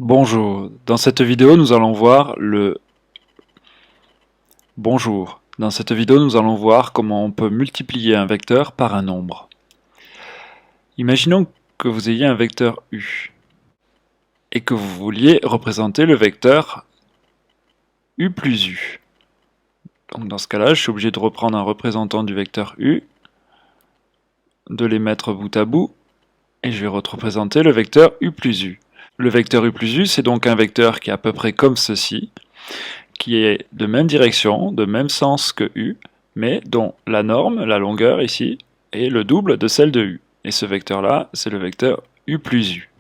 Bonjour, dans cette vidéo nous allons voir comment on peut multiplier un vecteur par un nombre. Imaginons que vous ayez un vecteur u et que vous vouliez représenter le vecteur u plus u. Donc dans ce cas-là, je suis obligé de reprendre un représentant du vecteur u, de les mettre bout à bout, et je vais représenter le vecteur u plus u. Le vecteur u plus u, c'est donc un vecteur qui est à peu près comme ceci, qui est de même direction, de même sens que u, mais dont la norme, la longueur ici, est le double de celle de u. Et ce vecteur-là, c'est le vecteur u plus u.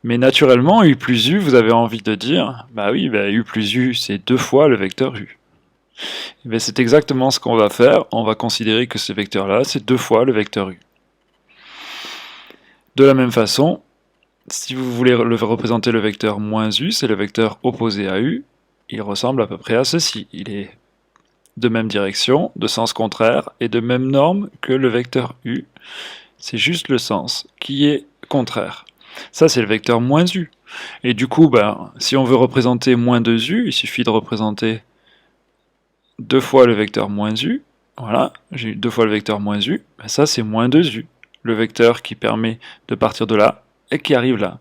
Mais naturellement, u plus u, vous avez envie de dire, bah oui, u plus u, c'est 2 fois le vecteur u. Et c'est exactement ce qu'on va faire, on va considérer que ce vecteur-là, c'est 2 fois le vecteur u. De la même façon, si vous voulez représenter le vecteur moins u, c'est le vecteur opposé à u, il ressemble à peu près à ceci. Il est de même direction, de sens contraire, et de même norme que le vecteur u. C'est juste le sens qui est contraire. Ça, c'est le vecteur moins u. Et du coup, si on veut représenter moins 2u, il suffit de représenter 2 fois le vecteur moins u. Voilà, j'ai eu 2 fois le vecteur moins u. Ça, c'est moins 2u. Le vecteur qui permet de partir de là et qui arrive là.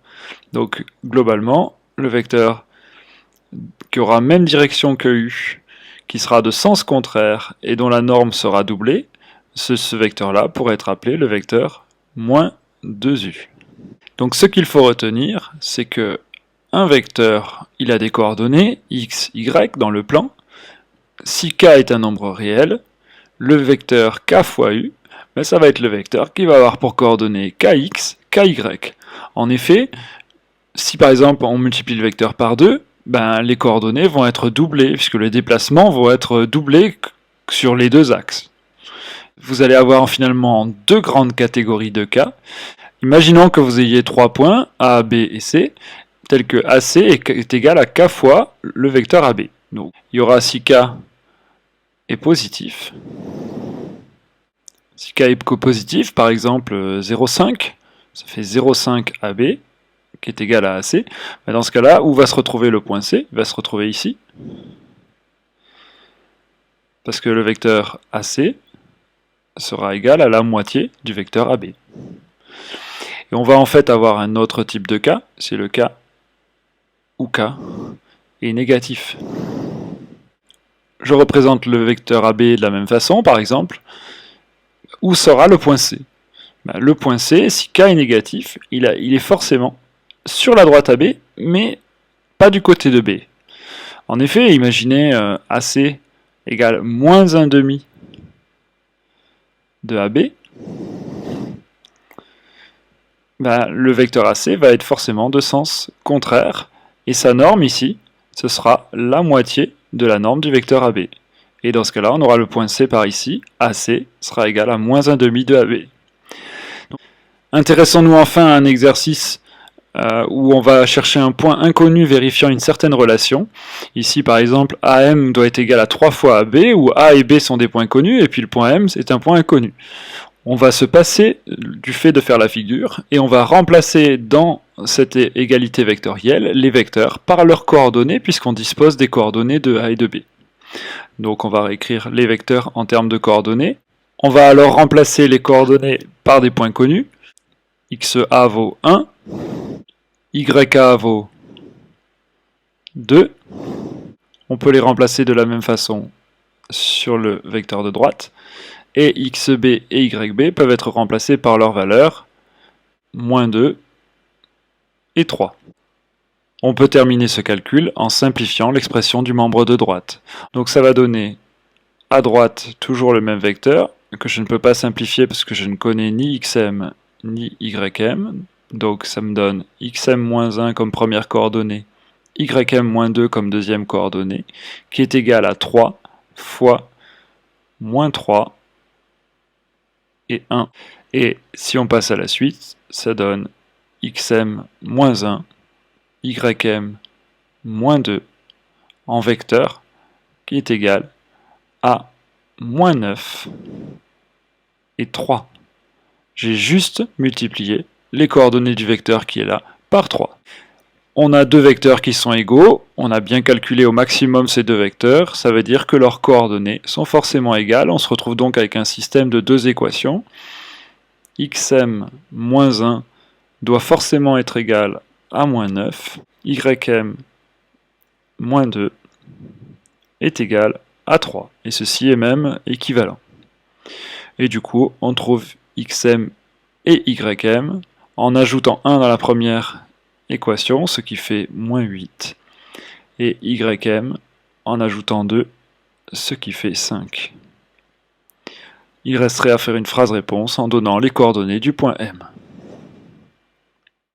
Donc, globalement, le vecteur qui aura même direction que u, qui sera de sens contraire et dont la norme sera doublée, ce vecteur-là pourrait être appelé le vecteur moins 2u. Donc ce qu'il faut retenir, c'est que un vecteur, il a des coordonnées x, y dans le plan. Si k est un nombre réel, le vecteur k fois u, ça va être le vecteur qui va avoir pour coordonnées kx, ky. En effet, si par exemple on multiplie le vecteur par 2, les coordonnées vont être doublées, puisque les déplacements vont être doublés sur les deux axes. Vous allez avoir finalement deux grandes catégories de cas. Imaginons que vous ayez 3 points, A, B et C, tels que AC est égal à K fois le vecteur AB. Donc, il y aura si K est positif. Si K est positif, par exemple 0,5, ça fait 0,5 AB, qui est égal à AC. Dans ce cas-là, où va se retrouver le point C? Il va se retrouver ici. Parce que le vecteur AC sera égal à la moitié du vecteur AB. Et on va en fait avoir un autre type de cas, c'est le cas où K est négatif. Je représente le vecteur AB de la même façon, par exemple. Où sera le point C? Le point C, si K est négatif, il est forcément sur la droite AB, mais pas du côté de B. En effet, imaginez AC égale moins 1 demi de AB. Le vecteur AC va être forcément de sens contraire, et sa norme ici, ce sera la moitié de la norme du vecteur AB. Et dans ce cas-là, on aura le point C par ici, AC sera égal à moins 1 demi de AB. Intéressons-nous enfin à un exercice où on va chercher un point inconnu vérifiant une certaine relation. Ici, par exemple, AM doit être égal à 3 fois AB, où A et B sont des points connus, et puis le point M, c'est un point inconnu. On va se passer du fait de faire la figure, et on va remplacer dans cette égalité vectorielle les vecteurs par leurs coordonnées, puisqu'on dispose des coordonnées de A et de B. Donc on va réécrire les vecteurs en termes de coordonnées. On va alors remplacer les coordonnées par des points connus. XA vaut 1, YA vaut 2. On peut les remplacer de la même façon sur le vecteur de droite. Et XB et YB peuvent être remplacés par leurs valeurs moins 2 et 3. On peut terminer ce calcul en simplifiant l'expression du membre de droite. Donc ça va donner à droite toujours le même vecteur, que je ne peux pas simplifier parce que je ne connais ni xm ni ym. Donc ça me donne xm-1 comme première coordonnée, ym-2 comme deuxième coordonnée, qui est égal à 3 fois moins 3 et 1. Et si on passe à la suite, ça donne xm-1, ym-2 en vecteur qui est égal à moins 9 et 3. J'ai juste multiplié les coordonnées du vecteur qui est là par 3. On a deux vecteurs qui sont égaux, on a bien calculé au maximum ces deux vecteurs, ça veut dire que leurs coordonnées sont forcément égales. On se retrouve donc avec un système de deux équations. Xm moins 1 doit forcément être égal à moins 9. Ym moins 2 est égal à 3. Et ceci est même équivalent. Et du coup, on trouve xm et ym en ajoutant 1 dans la première équation, ce qui fait moins 8, et ym en ajoutant 2, ce qui fait 5. Il resterait à faire une phrase réponse en donnant les coordonnées du point M.